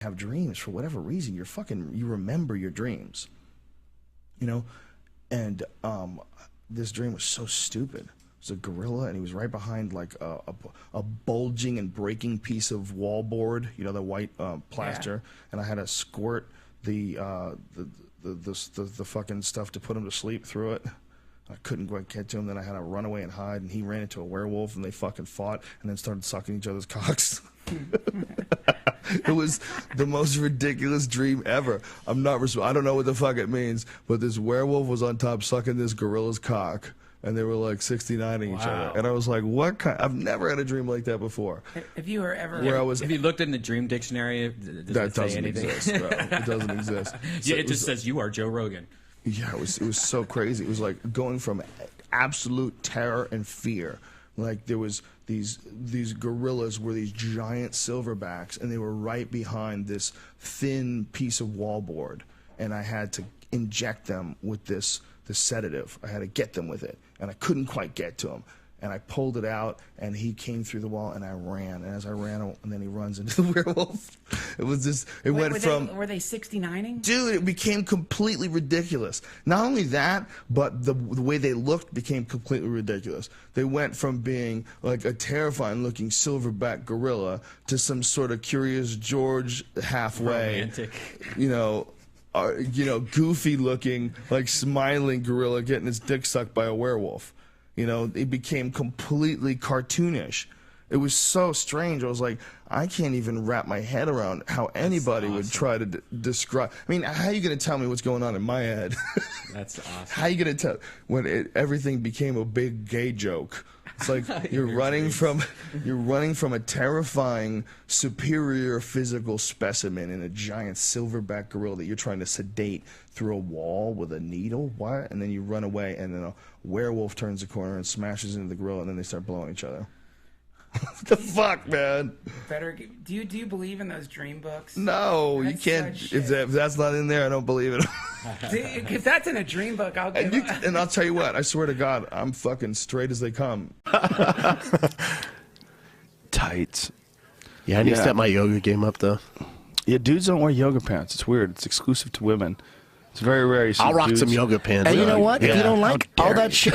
have dreams for whatever reason. You remember your dreams, you know. And this dream was so stupid. It was a gorilla, and he was right behind like a bulging and breaking piece of wallboard, you know, the white plaster. Yeah. And I had to squirt the fucking stuff to put him to sleep through it. I couldn't quite get to him. Then I had to run away and hide, and he ran into a werewolf, and they fucking fought, and then started sucking each other's cocks. It was the most ridiculous dream ever. I don't know what the fuck it means, but this werewolf was on top sucking this gorilla's cock, and they were like 69ing each other. And I was like, what kind? I've never had a dream like that before. If you were ever... Have you looked in the dream dictionary? That doesn't exist, bro. It doesn't exist. So yeah, it just says, you are Joe Rogan. Yeah, it was so crazy. It was like going from absolute terror and fear. Like there was these gorillas were these giant silverbacks, and they were right behind this thin piece of wallboard, and I had to inject them with this sedative. I had to get them with it, and I couldn't quite get to him. And I pulled it out, and he came through the wall, and I ran. And as I ran, and then he runs into the werewolf. It was just, went from... Were they 69ing? Dude, it became completely ridiculous. Not only that, but the way they looked became completely ridiculous. They went from being like a terrifying-looking silverback gorilla to some sort of Curious George halfway. Romantic. You know, goofy-looking, like smiling gorilla getting his dick sucked by a werewolf. You know, it became completely cartoonish. It was so strange. I was like, I can't even wrap my head around how anybody would try to describe. I mean, how are you going to tell me what's going on in my head? That's awesome. How are you going to tell when everything became a big gay joke? It's like you're running from a terrifying, superior physical specimen in a giant silverback gorilla that you're trying to sedate through a wall with a needle. What? And then you run away, and then a werewolf turns the corner and smashes into the gorilla, and then they start blowing each other. What the fuck, man? Do you believe in those dream books? No, you can't. If that's not in there, I don't believe it. If that's in a dream book, I'll give it. And I'll tell you what, I swear to God, I'm fucking straight as they come. Tights. Yeah, I need to step my yoga game up, though. Yeah, dudes don't wear yoga pants. It's weird. It's exclusive to women. It's very rare. You see I'll rock dudes. some yoga pants. And you know what? If you don't like all that shit,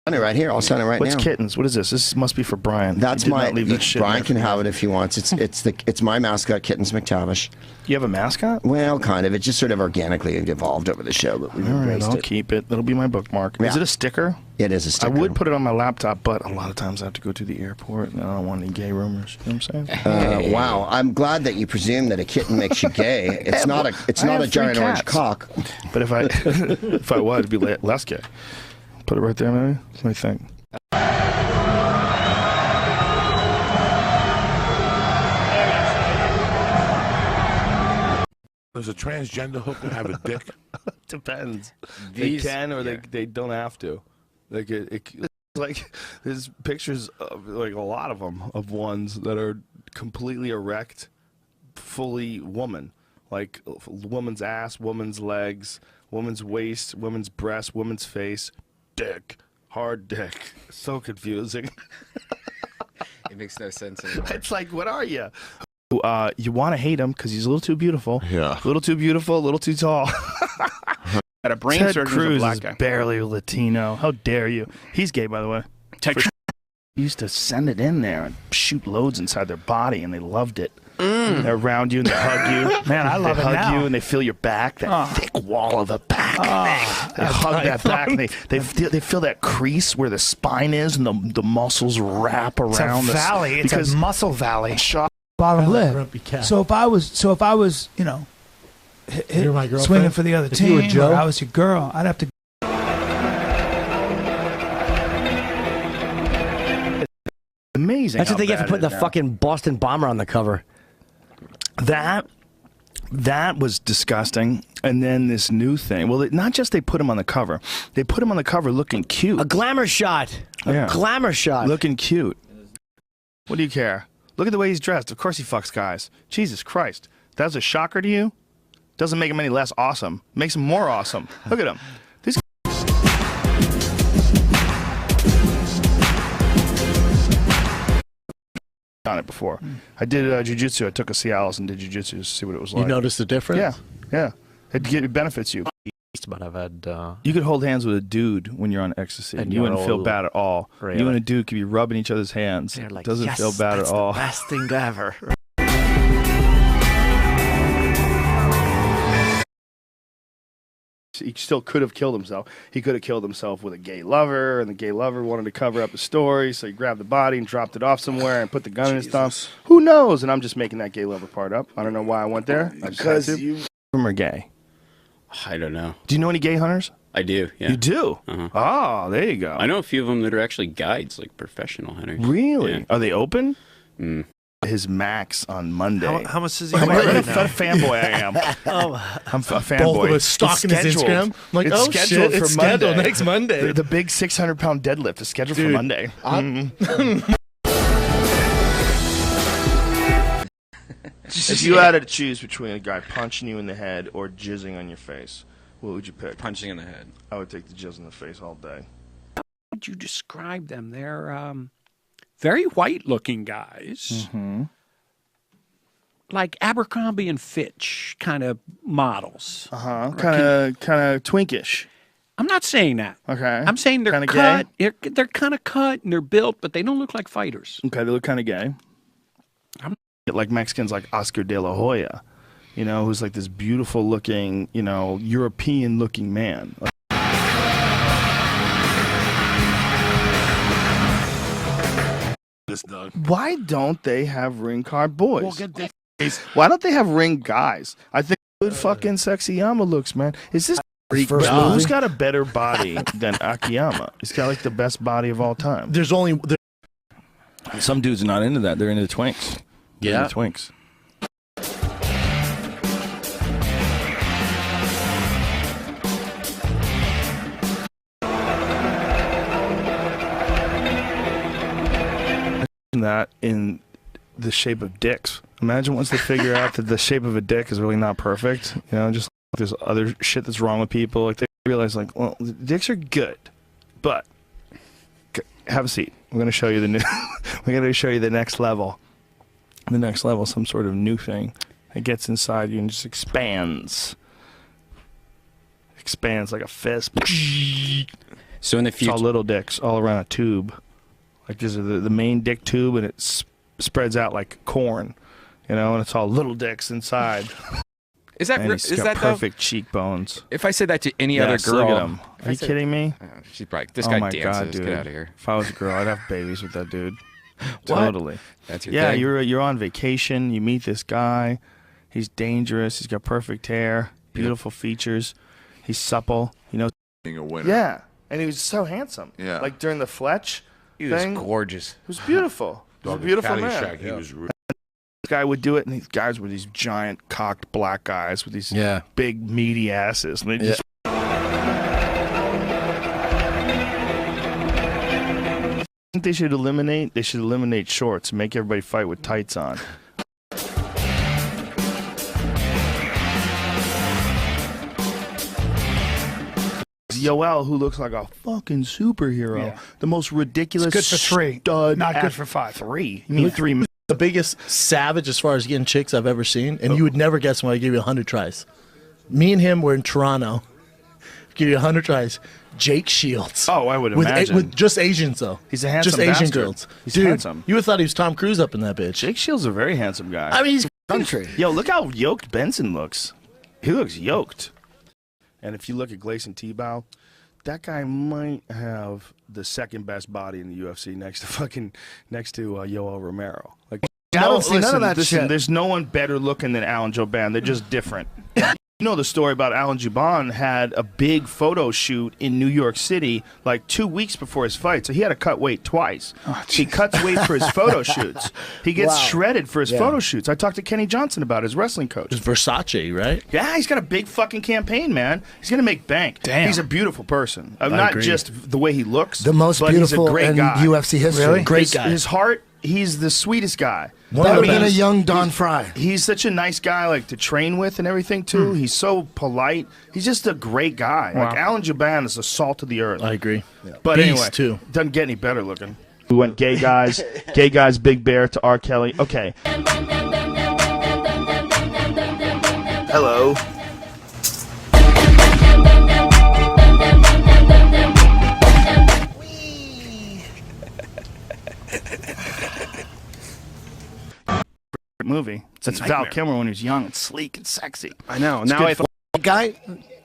it right here. I'll send it right now. What's kittens? What is this? This must be for Brian. That's my. Brian can have it if he wants. It's my mascot, Kittens McTavish. You have a mascot? Well, kind of. It just sort of organically evolved over the show, but we've embraced I'll keep it. That'll be my bookmark. Yeah. Is it a sticker? It is a sticker. I would put it on my laptop, but a lot of times I have to go to the airport, and I don't want any gay rumors. You know what I'm saying? Wow, I'm glad that you presume that a kitten makes you gay. It's not a giant orange cock. But if I was, it'd be less gay. Put it right there, maybe. What do you think? Does a transgender hooker have a dick? Depends. They can or they don't have to. Like like there's pictures of like a lot of them of ones that are completely erect, fully woman, like woman's ass, woman's legs, woman's waist, woman's breast, woman's face. Dick, hard dick. So confusing. It makes no sense anymore. It's like, what are you? You want to hate him because he's a little too beautiful. Yeah. A little too beautiful, a little too tall. Got a brain Ted surgeon Cruz black is guy. barely Latino. How dare you? He's gay, by the way. Ted Cruz used to send it in there and shoot loads inside their body, and they loved it. They're around you and they hug you. Man, I love it now. They hug you and they feel your back, that thick wall of the back. They hug that back and they feel that crease where the spine is and the muscles wrap around. It's a valley. It's a muscle valley. Bottom lip. So if I was, you know, swinging for the other team, or I was your girl, I'd have to. Amazing. That's what they get for putting the fucking Boston Bomber on the cover. That was disgusting. And then this new thing. Well, not just they put him on the cover. They put him on the cover looking cute. A glamour shot. A glamour shot. Looking cute. What do you care? Look at the way he's dressed. Of course he fucks guys. Jesus Christ. That's a shocker to you? Doesn't make him any less awesome. Makes him more awesome. Look at him. on it before. I did jiu-jitsu. I took a Cialis and did jiu-jitsu to see what it was like. You noticed the difference? Yeah. It benefits you. But I've had. You could hold hands with a dude when you're on ecstasy, and you wouldn't feel bad at all. Really? You and a dude could be rubbing each other's hands. Like, doesn't feel bad at all. That's the best thing ever. He still could have killed himself. He could have killed himself with a gay lover, and the gay lover wanted to cover up the story, so he grabbed the body and dropped it off somewhere and put the gun in his thumb. Who knows? And I'm just making that gay lover part up. I don't know why I went there. I just had to. You are gay. I don't know. Do you know any gay hunters? I do, yeah. You do? Oh, there you go. I know a few of them that are actually guides, like professional hunters. Really? Yeah. Are they open? His max on Monday. How much is he? What a fanboy I am. I'm a fanboy. Both of us stalking his Instagram. I'm like, it's scheduled shit, for it's Monday. scheduled next Monday. The big 600-pound deadlift is scheduled for Monday. If you had to choose between a guy punching you in the head or jizzing on your face, what would you pick? Punching in the head. I would take the jizz in the face all day. How would you describe them? They're very white-looking guys, like Abercrombie and Fitch kind of models. Kind of twinkish. I'm not saying that. Okay. I'm saying they're Kinda cut. They're kind of cut and they're built, but they don't look like fighters. Okay, they look kind of gay. Like Mexicans like Oscar de la Hoya, you know, who's like this beautiful looking, you know, European looking man. Why don't they have ring card boys? Why don't they have ring guys? I think good fucking sexy Yama looks, man. Is this who's got a better body than Akiyama? He's got like the best body of all time. There's only some dudes are not into that. They're into the twinks. Yeah, the twinks. That in the shape of dicks. Imagine once they figure out that the shape of a dick is really not perfect. You know, just like there's other shit that's wrong with people. Like they realize, like, well, dicks are good, but have a seat. We're gonna show you the new. We're gonna show you the next level. The next level, some sort of new thing. It gets inside you and just expands. Expands like a fist. So in the future, it's all little dicks all around a tube. Like there's the main dick tube, and it spreads out like corn, you know, and it's all little dicks inside. Is that and he's got perfect cheekbones? If I said that to any other girl, look at him. Are you kidding me? She's probably this guy my dances. God, dude. Get out of here. If I was a girl, I'd have babies with that dude. What? Totally. That's your yeah. thing? You're on vacation. You meet this guy. He's dangerous. He's got perfect hair, beautiful features. He's supple. You know. Being a winner. Yeah, and he was so handsome. Yeah. Like during the Fletch. He was thing, gorgeous. He was beautiful. He was a beautiful man. He was this guy would do it, and these guys were these giant cocked black guys with these big meaty asses, and they just. I think they should eliminate. They should eliminate shorts. Make everybody fight with tights on. Yoel, who looks like a fucking superhero. Yeah. The most ridiculous. It's good for 3. Stud Not good for 5. 3. You mean 3? The biggest savage as far as getting chicks I've ever seen, and you would never guess when I give you 100 tries. Me and him were in Toronto. Give you 100 tries. Jake Shields. Oh, I would imagine. With just Asians, though. He's a handsome just Asian bastard. girls. He's Dude, handsome. You would have thought he was Tom Cruise up in that bitch. Jake Shields is a very handsome guy. I mean, he's country. Yo, look how yoked Benson looks. He looks yoked. And if you look at Gleison Tebow, that guy might have the second best body in the UFC next to Yoel Romero. Like, I don't see none of that shit. There's no one better looking than Alan Jouban. They're just different. You know the story about Alan Jouban had a big photo shoot in New York City like 2 weeks before his fight, so he had to cut weight twice. He cuts weight for his photo shoots. He gets shredded for his photo shoots. I talked to Kenny Johnson about his wrestling coach. It's Versace, right? Yeah, he's got a big fucking campaign, man. He's gonna make bank. Damn. He's a beautiful person. Not agree. just the way he looks, The most but beautiful he's a great in guy. UFC history. Really? Great guy. His heart, he's the sweetest guy. Better than a young Don Fry. He's such a nice guy, like to train with and everything too. He's so polite. He's just a great guy. Like Alan Jouban is the salt of the earth. I agree. But Beast, anyway, too. doesn't get any better looking. We went gay guys, Big Bear to R. Kelly. Okay. Hello. Movie. That's Val Kilmer when he was young and sleek and sexy. I know. Now I guy.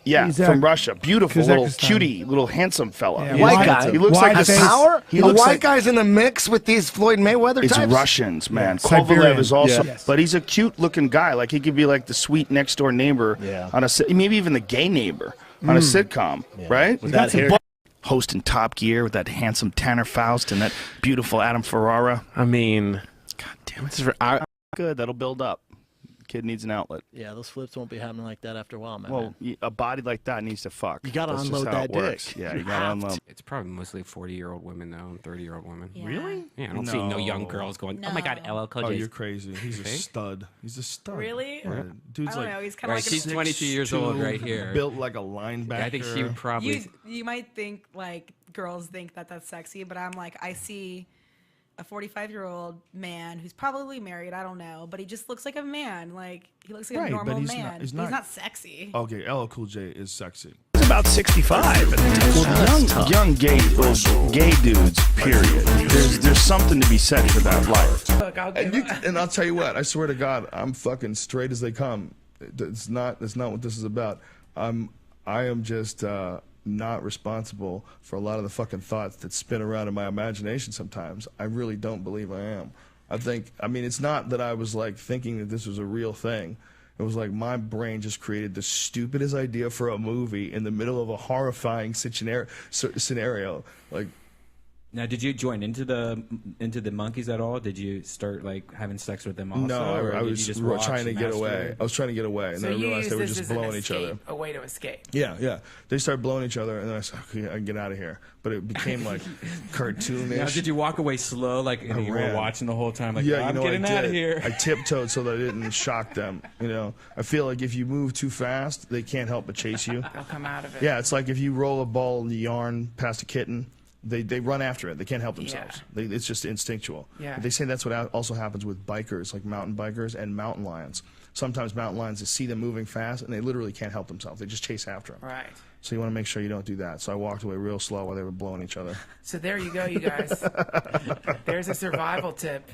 Yeah, Exactly. from Russia. Beautiful little Kazakhstan. cutie, little handsome fella. Yeah, White guy. He looks White like face. Power? He The looks white like guy's in the mix with these Floyd Mayweather it's types? Russians, man. Yeah. Kovalev Siberian. is also, Yes. but he's a cute-looking guy. Like he could be like the sweet next-door neighbor on a maybe even the gay neighbor on a sitcom, right? With that hair. Hosting Top Gear with that handsome Tanner Faust and that beautiful Adam Ferrara. I mean, God damn it, good. That'll build up. Kid needs an outlet. Yeah, those flips won't be happening like that after a while, man. Well, a body like that needs to fuck. You gotta That's just unload how that it works. dick. Yeah, you gotta unload. It's probably mostly 40-year-old women, though, and 30-year-old women. Yeah. Really? Yeah, I don't see no young girls going, oh my God, LL Cool Oh, J. you're crazy. He's a stud. He's a stud. Really? Yeah. Dude's I don't like know. He's kind of Right, like she's 22 years old right here. built like a linebacker. Yeah, I think she would probably. you might think like girls think that that's sexy, but I'm like, I see a 45-year-old man who's probably married. I don't know, but he just looks like a man. Like he looks like Right, a but normal he's man. not- he's But he's not- not sexy. Okay, LL Cool J is sexy. He's about 65. Young gay dudes. Period. There's something to be said for that life. Look, And I'll tell you what. I swear to God, I'm fucking straight as they come. It's not what this is about. I am just not responsible for a lot of the fucking thoughts that spin around in my imagination sometimes. I really don't believe I am. I mean, it's not that I was like thinking that this was a real thing. It was like my brain just created the stupidest idea for a movie in the middle of a horrifying scenario. Like, now, did you join into the monkeys at all? Did you start like having sex with them also? no, or I did was you just watch trying to get away. masturbate? I was trying to get away, and so then I you realized use they were this just as blowing an each other. escape, a way to escape. Yeah. They started blowing each other, and then I said, okay, I can get out of here. But it became like cartoonish. Now, did you walk away slow, like and you ran. were watching the whole time? Like, Yeah, I'm you know, getting I out did. of here. I tiptoed so that I didn't shock them. You know, I feel like if you move too fast, they can't help but chase you. They'll come out of it. Yeah, it's like if you roll a ball in yarn past a kitten, they run after it. They can't help themselves. It's just instinctual. Yeah. They say that's what also happens with bikers, like mountain bikers and mountain lions. Sometimes mountain lions, they see them moving fast, and they literally can't help themselves. They just chase after them. Right. So you want to make sure you don't do that. So I walked away real slow while they were blowing each other. So there you go, you guys. There's a survival tip.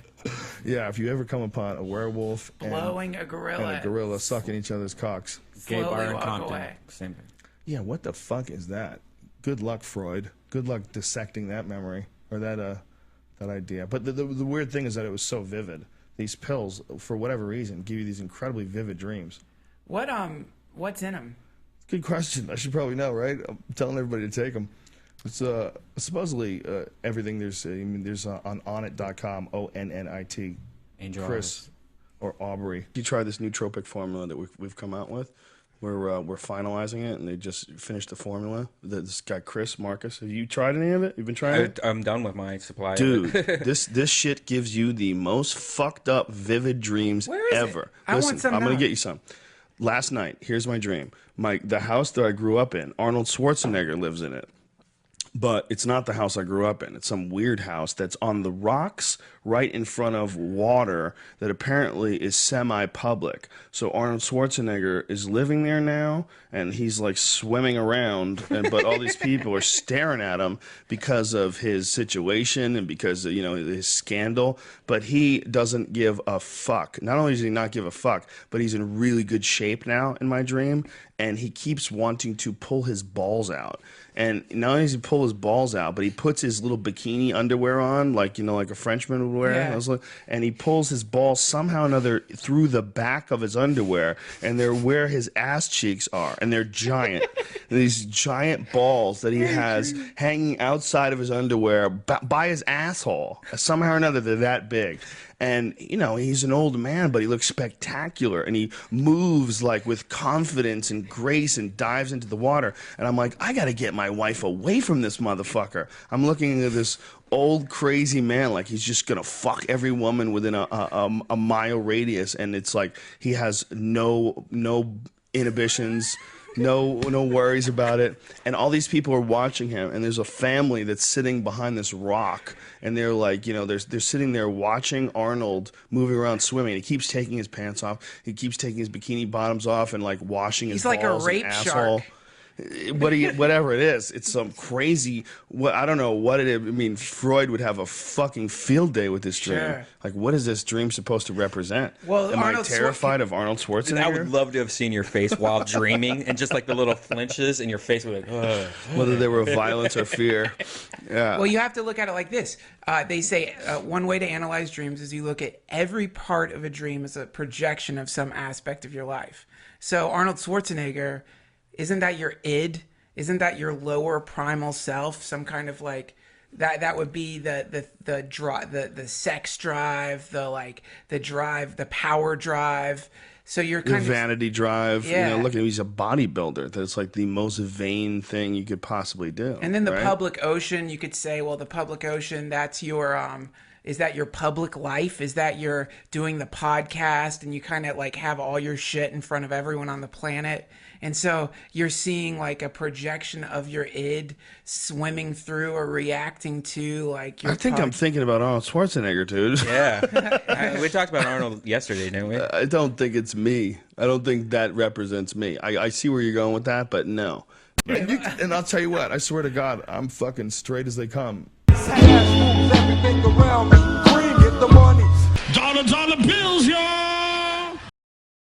Yeah, if you ever come upon a werewolf Blowing a gorilla. and a gorilla sucking each other's cocks. Gay bar Slowly in walk Compton. away. Same thing. Yeah, what the fuck is that? Good luck, Freud. Good luck dissecting that memory or that idea. But the weird thing is that it was so vivid. These pills, for whatever reason, give you these incredibly vivid dreams. What's in them? Good question. I should probably know, right? I'm telling everybody to take them. It's supposedly everything. There's on onnit.com, ONNIT. Angel Chris or Aubrey. You try this nootropic formula that we've come out with. We're finalizing it, and they just finished the formula. This guy Chris Marcus. Have you tried any of it? You've been trying it? I'm done with my supply. Dude, this shit gives you the most fucked up, vivid dreams ever. I Listen, want some I'm gonna now. get you some. Last night, here's my dream. The house that I grew up in, Arnold Schwarzenegger lives in it. But it's not the house I grew up in. It's some weird house that's on the rocks right in front of water that apparently is semi-public. So Arnold Schwarzenegger is living there now, and he's like swimming around, but all these people are staring at him because of his situation and because of, his scandal. But he doesn't give a fuck. Not only does he not give a fuck, but he's in really good shape now in my dream, and he keeps wanting to pull his balls out. And not only does he pull his balls out, but he puts his little bikini underwear on, like a Frenchman would wear. Yeah. And he pulls his balls somehow or another through the back of his underwear, and they're where his ass cheeks are, and they're giant. These giant balls that he has hanging outside of his underwear by his asshole. Somehow or another, they're that big. And, he's an old man, but he looks spectacular. And he moves like with confidence and grace and dives into the water. And I'm like, I got to get my wife away from this motherfucker. I'm looking at this old crazy man like he's just going to fuck every woman within a mile radius. And it's like he has no inhibitions. no worries about it. And all these people are watching him, and there's a family that's sitting behind this rock, and they're like, you know, they're sitting there watching Arnold moving around swimming. He keeps taking his pants off, he keeps taking his bikini bottoms off, and like washing his He's like balls a rape and asshole. shark. Whatever it is, it's some crazy. I don't know what it is. I mean, Freud would have a fucking field day with this dream. Sure. Like, what is this dream supposed to represent? Well, am Arnold I terrified of Arnold Schwarzenegger? Dude, I would love to have seen your face while dreaming, and just like the little flinches, and your face would be like, ugh. Whether they were violence or fear. Yeah. Well, you have to look at it like this. They say one way to analyze dreams is you look at every part of a dream as a projection of some aspect of your life. So Arnold Schwarzenegger, isn't that your id? Isn't that your lower primal self? Some kind of like that would be the sex drive, the power drive. So you're The kind of vanity drive. Yeah. You know, look at him, he's a bodybuilder. That's like the most vain thing you could possibly do. And then the right? public ocean, you could say, well, the public ocean, that's your is that your public life? Is that you're doing the podcast and you kind of like have all your shit in front of everyone on the planet? And so you're seeing like a projection of your id swimming through or reacting to like your I think I'm thinking about Arnold Schwarzenegger, dude. Yeah. We talked about Arnold yesterday, didn't we? I don't think it's me. I don't think that represents me. I see where you're going with that, but no. And I'll tell you what, I swear to God, I'm fucking straight as they come. Cash moves everything around me. Green, get the money. Dollar bills, y'all.